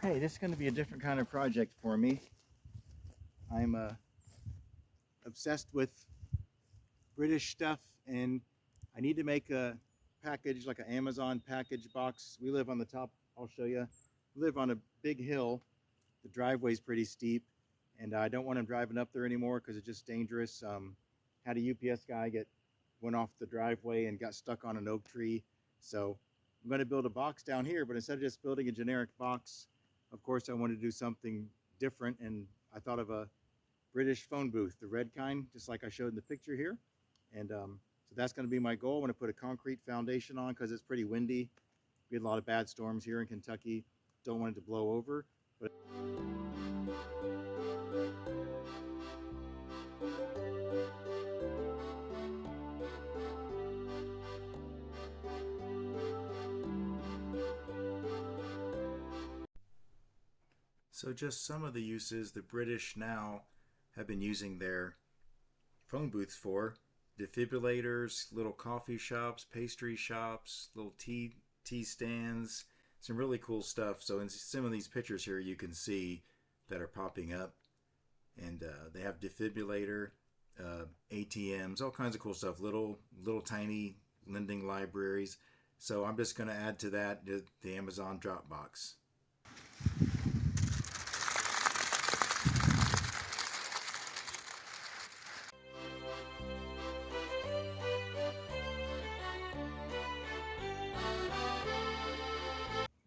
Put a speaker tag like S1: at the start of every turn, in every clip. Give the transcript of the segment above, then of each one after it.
S1: Hey, this is going to be a different kind of project for me. I'm obsessed with British stuff, and I need to make a package, like an Amazon package box. We live on the top, I'll show you. We live on a big hill. The driveway's pretty steep, and I don't want him driving up there anymore because it's just dangerous. Had a UPS guy went off the driveway and got stuck on an oak tree. So I'm going to build a box down here, but instead of just building a generic box, of course I wanted to do something different, and I thought of a British phone booth, the red kind, just like I showed in the picture here. And so that's going to be my goal. I'm going to put a concrete foundation on because it's pretty windy. We had a lot of bad storms here in Kentucky. Don't want it to blow over. But so just some of the uses the British now have been using their phone booths for: defibrillators, little coffee shops, pastry shops, little tea stands, some really cool stuff. So in some of these pictures here you can see that are popping up, and they have defibrillator, ATMs, all kinds of cool stuff, little tiny lending libraries. So I'm just going to add to that the Amazon Dropbox.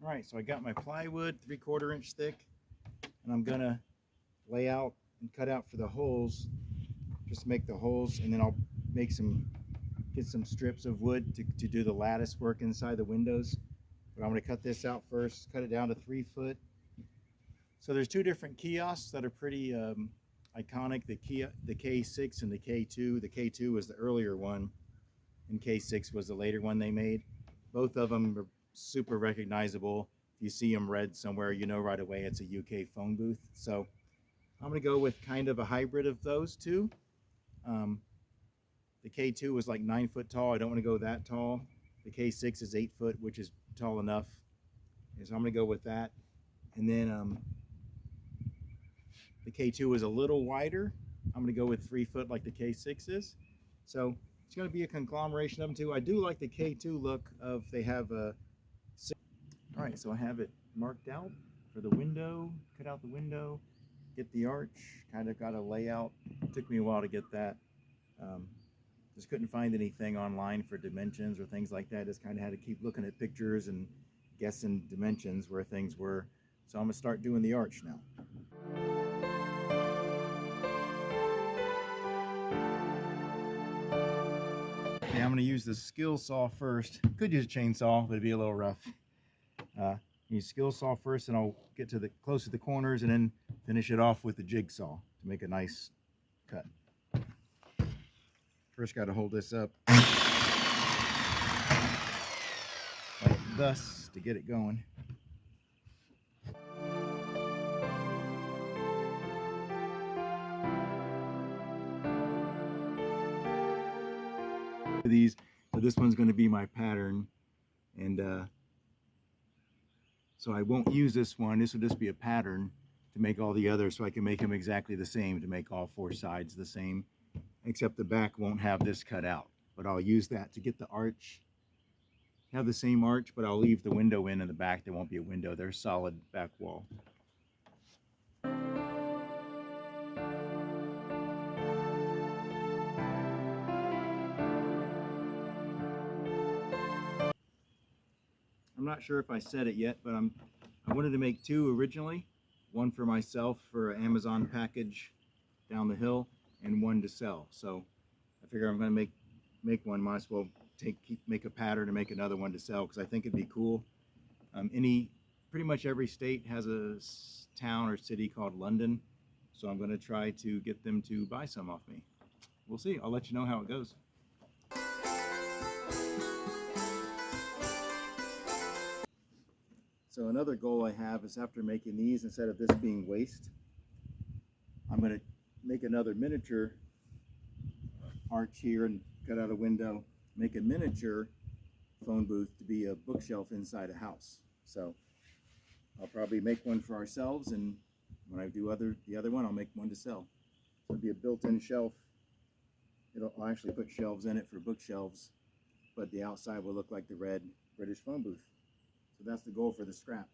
S1: All right, so I got my plywood 3/4 inch thick, and I'm gonna lay out and cut out for the holes, just make the holes, and then I'll get some strips of wood to do the lattice work inside the windows. But I'm gonna cut this out first, cut it down to 3 foot. So there's two different kiosks that are pretty iconic, the K6 and the K2. The K2 was the earlier one, and K6 was the later one they made. Both of them are super recognizable. If you see them red somewhere, you know right away it's a UK phone booth. So I'm going to go with kind of a hybrid of those two. The K2 was like 9 foot tall. I don't want to go that tall. The K6 is 8 foot, which is tall enough. And so I'm going to go with that. And then the K2 is a little wider. I'm going to go with 3 foot like the K6 is. So it's going to be a conglomeration of them too. I do like the K2 look of they have a... All right, so I have it marked out for the window, cut out the window, get the arch, kind of got a layout. It took me a while to get that. Just couldn't find anything online for dimensions or things like that. Just kind of had to keep looking at pictures and guessing dimensions where things were. So I'm gonna start doing the arch now. Okay, I'm gonna use the skill saw first. Could use a chainsaw, but it'd be a little rough. Use skill saw first, and I'll get to the close to the corners, and then finish it off with the jigsaw to make a nice cut. First, got to hold this up like thus to get it going. So this one's going to be my pattern, and so I won't use this one. This will just be a pattern to make all the others, so I can make them exactly the same, to make all 4 sides the same, except the back won't have this cut out. But I'll use that to get the arch, have the same arch, but I'll leave the window in the back. There won't be a window. There's solid back wall. I'm not sure if I said it yet, but I wanted to make 2 originally, one for myself for an Amazon package down the hill, and one to sell. So I figure I'm going to make one. Might as well make a pattern and make another one to sell, because I think it'd be cool. Pretty much every state has a town or city called London, so I'm going to try to get them to buy some off me. We'll see. I'll let you know how it goes. So another goal I have is, after making these, instead of this being waste, I'm going to make another miniature arch here and cut out a window, make a miniature phone booth to be a bookshelf inside a house. So I'll probably make one for ourselves, and when I do the other one, I'll make one to sell. So it'll be a built-in shelf. I'll actually put shelves in it for bookshelves, but the outside will look like the red British phone booth. So that's the goal for the scrap.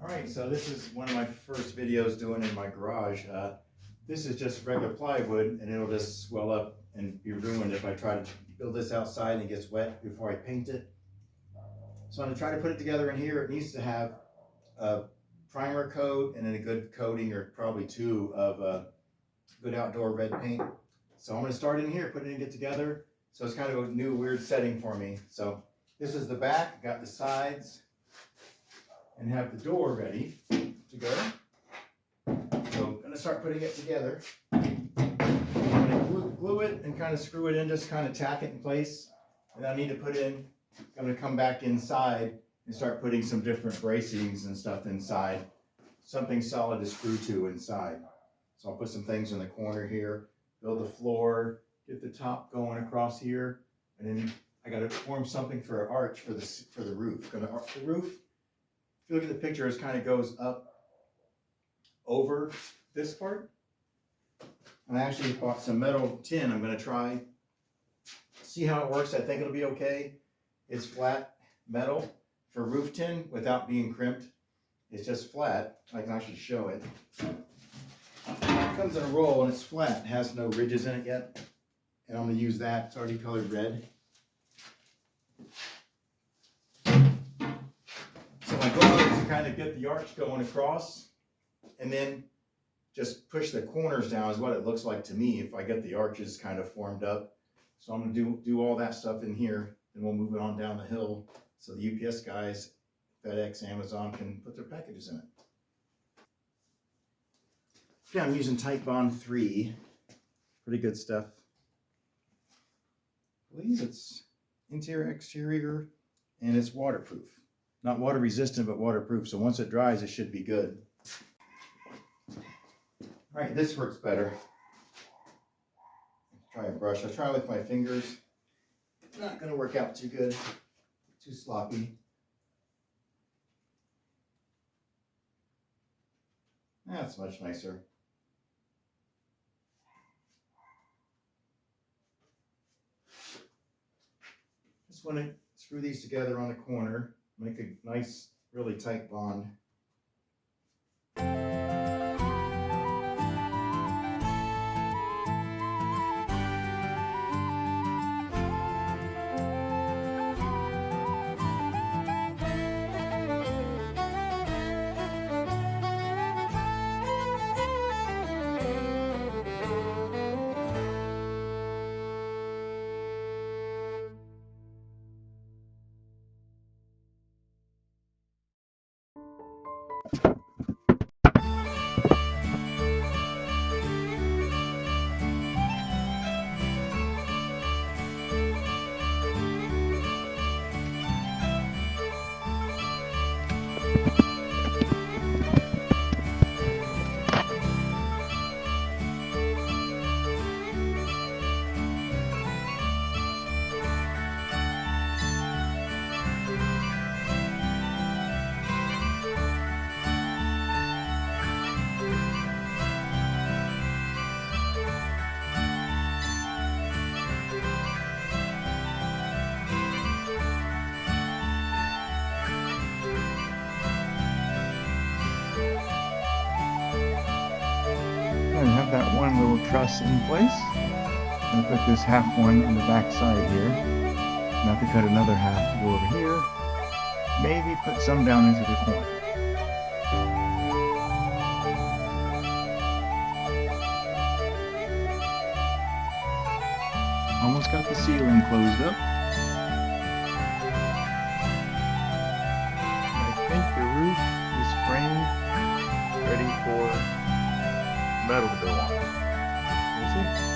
S1: Alright, so this is one of my first videos doing in my garage. This is just regular plywood, and it'll just swell up and be ruined if I try to build this outside and it gets wet before I paint it. So I'm going to try to put it together in here. It needs to have a primer coat and then a good coating, or probably two, of good outdoor red paint. So I'm going to start in here, put it together. So it's kind of a new weird setting for me. So this is the back, got the sides, and have the door ready to go. So I'm going to start putting it together. I'm going to glue it and kind of screw it in, just kind of tack it in place. And I need to put in, I'm going to come back inside and start putting some different bracings and stuff inside. Something solid to screw to inside. So I'll put some things in the corner here, build the floor, get the top going across here, and then I got to form something for an arch for the roof. The roof, if you look at the picture, it kind of goes up over this part. And I actually bought some metal tin. I'm going to try, see how it works. I think it'll be okay. It's flat metal for roof tin without being crimped. It's just flat. I can actually show it. It comes in a roll and it's flat. It has no ridges in it yet. And I'm going to use that. It's already colored red. So my goal is to kind of get the arch going across, and then just push the corners down is what it looks like to me if I get the arches kind of formed up. So I'm going to do all that stuff in here, and we'll move it on down the hill so the UPS guys, FedEx, Amazon can put their packages in it. Yeah, I'm using Titebond 3. Pretty good stuff. I believe it's interior, exterior, and it's waterproof. Not water resistant, but waterproof. So once it dries, it should be good. All right, this works better. Try a brush. I try with my fingers. Not going to work out too good. Too sloppy. That's much nicer. Just want to screw these together on the corner. Make a nice, really tight bond. Have that one little truss in place. I'm going to put this half one on the back side here. And I have to cut another half to go over here. Maybe put some down into the corner. Almost got the ceiling closed up. I think the roof is framed, ready for metal to go on. We'll see.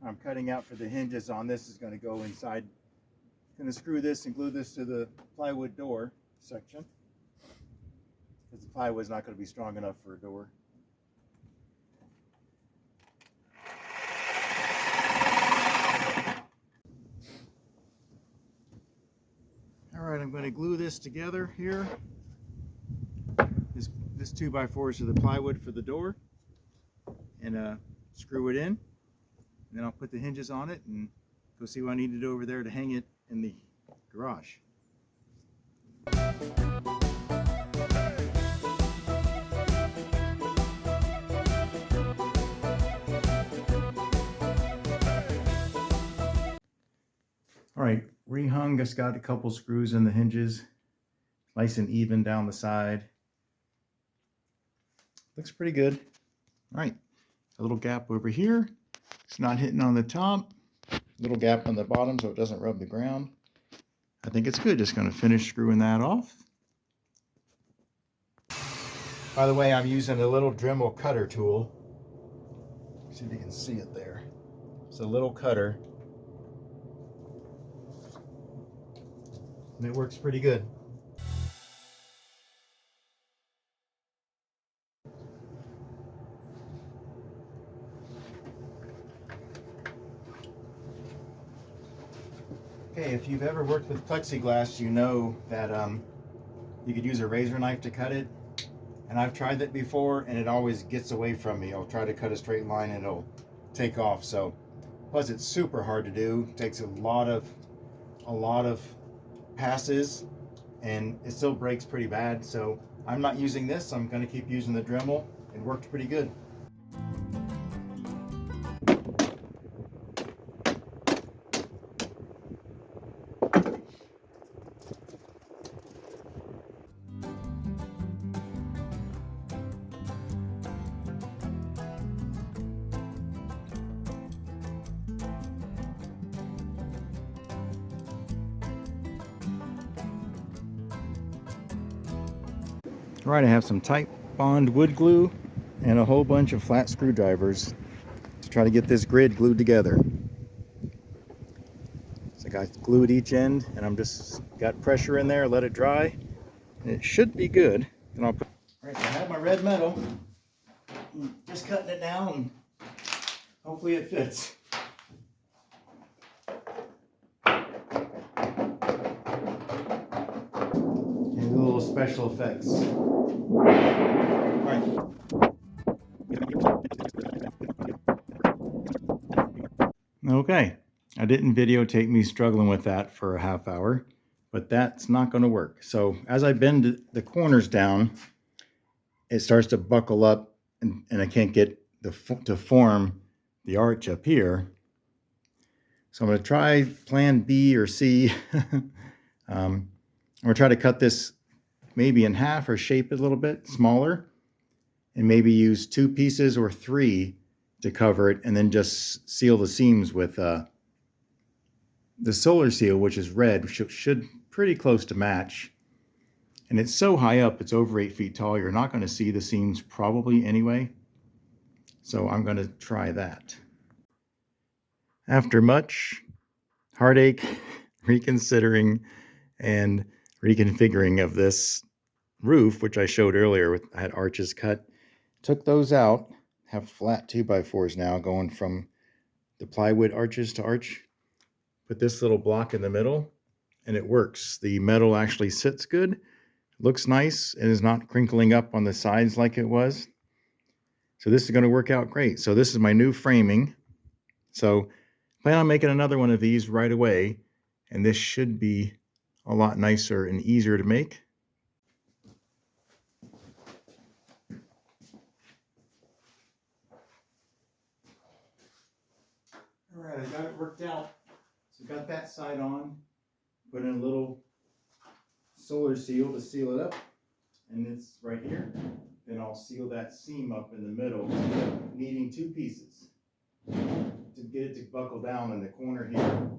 S1: I'm cutting out for the hinges on this is going to go inside. I'm going to screw this and glue this to the plywood door section because the plywood is not going to be strong enough for a door. All right, I'm going to glue this together here. This 2x4 is to the plywood for the door, and screw it in. And then I'll put the hinges on it and go see what I need to do over there to hang it in the garage. All right, rehung, just got a couple screws in the hinges, nice and even down the side. Looks pretty good. All right, a little gap over here. It's not hitting on the top. Little gap on the bottom so it doesn't rub the ground. I think it's good. Just going to finish screwing that off. By the way, I'm using a little Dremel cutter tool. See if you can see it there. It's a little cutter. And it works pretty good. Okay, if you've ever worked with plexiglass, you know that you could use a razor knife to cut it. And I've tried that before and it always gets away from me. I'll try to cut a straight line and it'll take off. So, plus it's super hard to do. It takes a lot of passes and it still breaks pretty bad. So I'm not using this. I'm going to keep using the Dremel. It worked pretty good. All right, I have some tight bond wood glue and a whole bunch of flat screwdrivers to try to get this grid glued together. So I got glue at each end and I'm just got pressure in there, let it dry, and it should be good. Then I'll put. All right, so I have my red metal. I'm just cutting it down and hopefully it fits. And little special effects. All right. Okay, I didn't videotape me struggling with that for a half hour, but that's not going to work. So as I bend the corners down, it starts to buckle up and I can't get to form the arch up here. So I'm going to try plan B or C. I'm going to try to cut this maybe in half or shape it a little bit smaller and maybe use 2 pieces or 3 to cover it and then just seal the seams with the solar seal, which is red, which should pretty close to match. And it's so high up, it's over 8 feet tall, you're not going to see the seams probably anyway. So I'm going to try that. After much heartache, reconsidering, and reconfiguring of this roof, which I showed earlier, I had arches cut, took those out, have flat 2x4s now going from the plywood arches to arch. Put this little block in the middle, and it works. The metal actually sits good, looks nice, and is not crinkling up on the sides like it was. So this is going to work out great. So this is my new framing. So plan on making another one of these right away, and this should be a lot nicer and easier to make. All right, I got it worked out. So got that side on, put in a little solar seal to seal it up, and it's right here. Then I'll seal that seam up in the middle, needing 2 pieces to get it to buckle down in the corner here,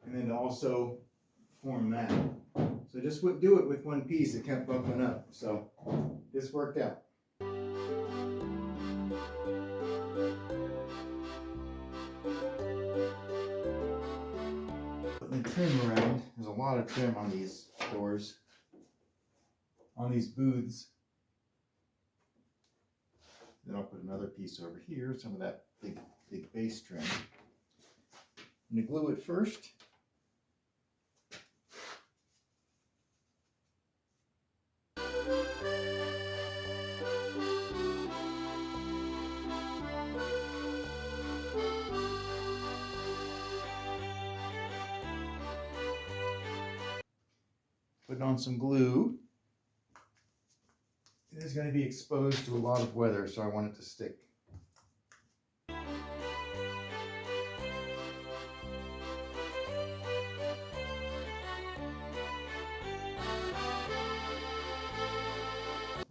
S1: and then to also form that. So just do it with 1 piece, it kept buckling up. So this worked out. Putting the trim around, there's a lot of trim on these doors, on these booths. Then I'll put another piece over here, some of that big base trim. I'm going to glue it first. Putting on some glue. It is going to be exposed to a lot of weather, so I want it to stick.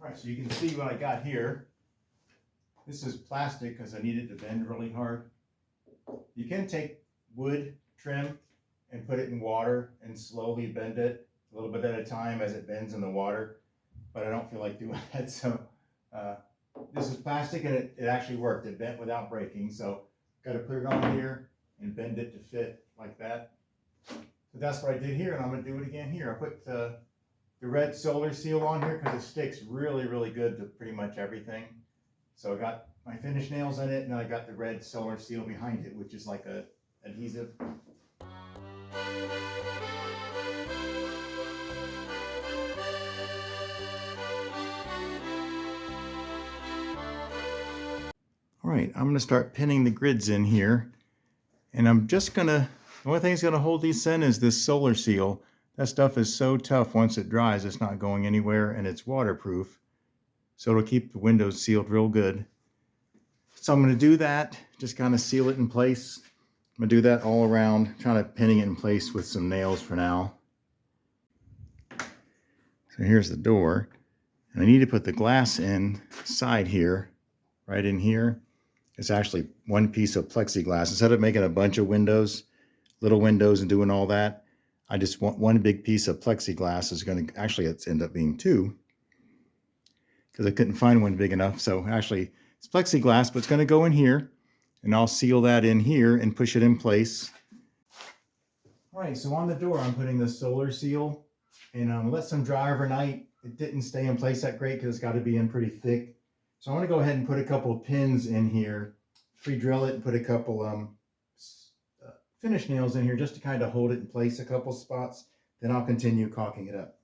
S1: Alright, so you can see what I got here. This is plastic because I need it to bend really hard. You can take wood trim and put it in water and slowly bend it a little bit at a time as it bends in the water, but I don't feel like doing that. So this is plastic, and it actually worked. It bent without breaking. So got to put it on here and bend it to fit like that. So that's what I did here, and I'm going to do it again here. I put the red solar seal on here because it sticks really, really good to pretty much everything. So I got my finish nails in it, and I got the red solar seal behind it, which is like a adhesive. All right, I'm going to start pinning the grids in here, and I'm just going to, the only thing that's going to hold these in is this solar seal. That stuff is so tough once it dries, it's not going anywhere, and it's waterproof, so it'll keep the windows sealed real good. So I'm going to do that, just kind of seal it in place. I'm going to do that all around, trying to pinning it in place with some nails for now. So here's the door, and I need to put the glass inside here, right in here. It's actually 1 piece of plexiglass. Instead of making a bunch of windows, little windows, and doing all that, I just want 1 big piece of plexiglass. Is going to actually it's end up being 2 because I couldn't find one big enough. So actually it's plexiglass, but it's going to go in here, and I'll seal that in here and push it in place. All right, so on the door I'm putting the solar seal, and let some dry overnight. It didn't stay in place that great because it's got to be in pretty thick. So I want to go ahead and put a couple of pins in here, pre-drill it, and put a couple finish nails in here just to kind of hold it in place a couple spots. Then I'll continue caulking it up.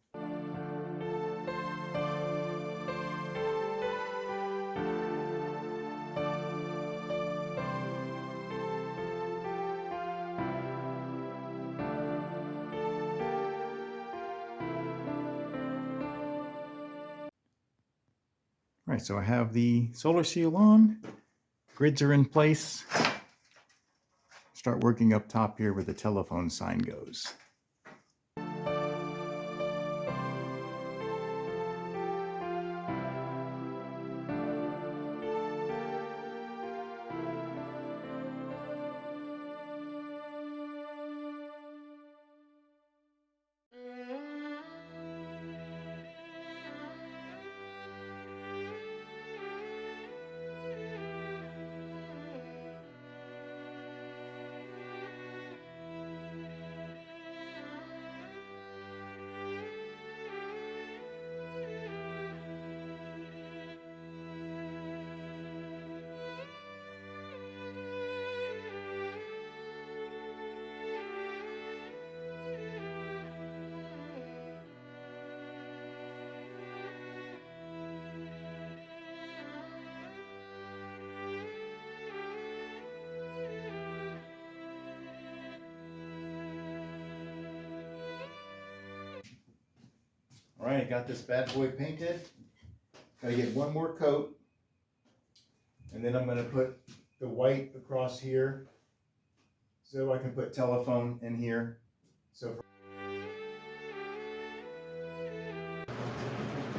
S1: All right, so I have the solar seal on, grids are in place. Start working up top here where the telephone sign goes. All right, I got this bad boy painted. Got to get one more coat. And then I'm going to put the white across here so I can put telephone in here. So,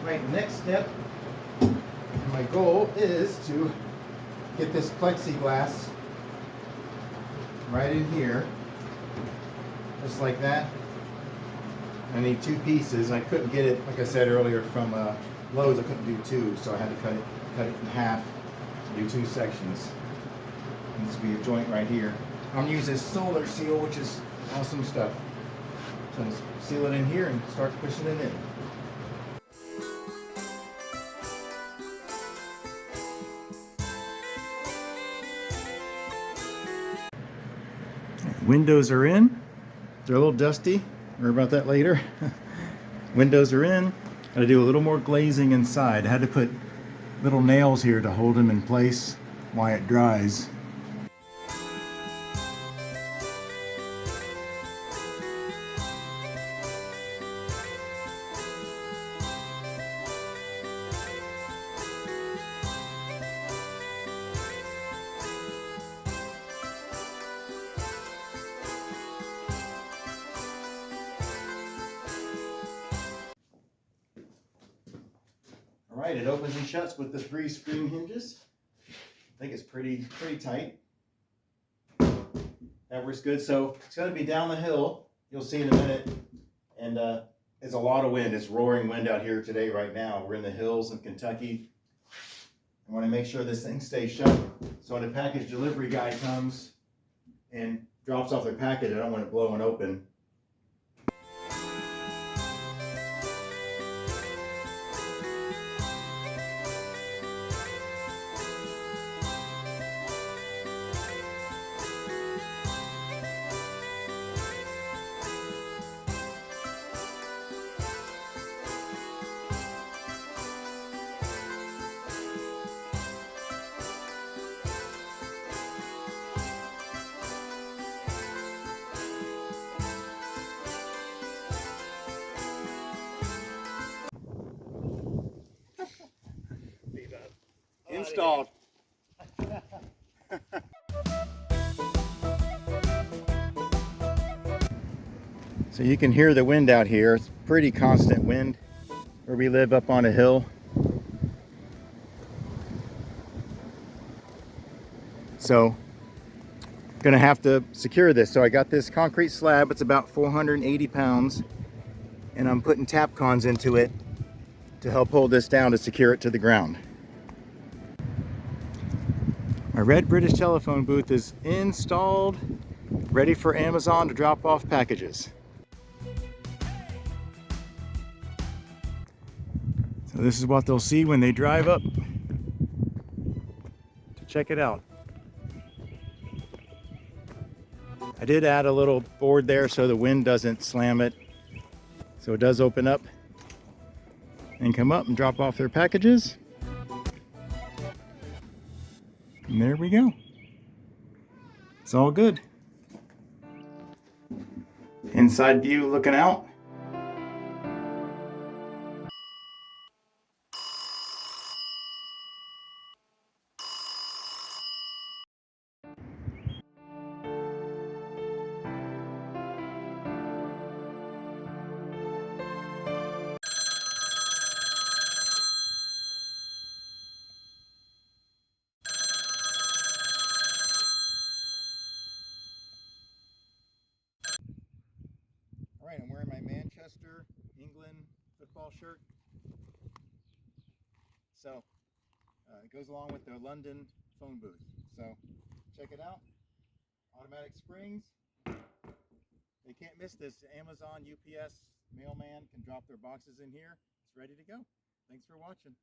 S1: right, next step, my goal is to get this plexiglass right in here, just like that. I need two pieces. I couldn't get it, like I said earlier, from Lowe's. I couldn't do two, so I had to cut it in half, do two sections. Needs to be a joint right here. I'm gonna use this solar seal, which is awesome stuff. So I'm gonna seal it in here and start pushing it in. Windows are in. They're a little dusty. Worry about that later. Windows are in. Got to do a little more glazing inside. I had to put little nails here to hold them in place while it dries. All right, it opens and shuts with the 3 spring hinges. I think it's pretty tight. That works good. So it's going to be down the hill. You'll see in a minute. And it's a lot of wind. It's roaring wind out here today right now. We're in the hills of Kentucky. I want to make sure this thing stays shut. So when a package delivery guy comes and drops off their package, I don't want it blowing open. Installed. So you can hear the wind out here. It's pretty constant wind where we live up on a hill. So gonna have to secure this. So I got this concrete slab. It's about 480 pounds, and I'm putting Tapcons into it to help hold this down to secure it to the ground. My red British telephone booth is installed, ready for Amazon to drop off packages. So this is what they'll see when they drive up to check it out. I did add a little board there so the wind doesn't slam it. So it does open up and come up and drop off their packages. And there we go. It's all good. Inside view looking out. All right, I'm wearing my Manchester, England football shirt. So it goes along with their London phone booth. So check it out. Automatic springs. They can't miss this. Amazon, UPS, mailman can drop their boxes in here. It's ready to go. Thanks for watching.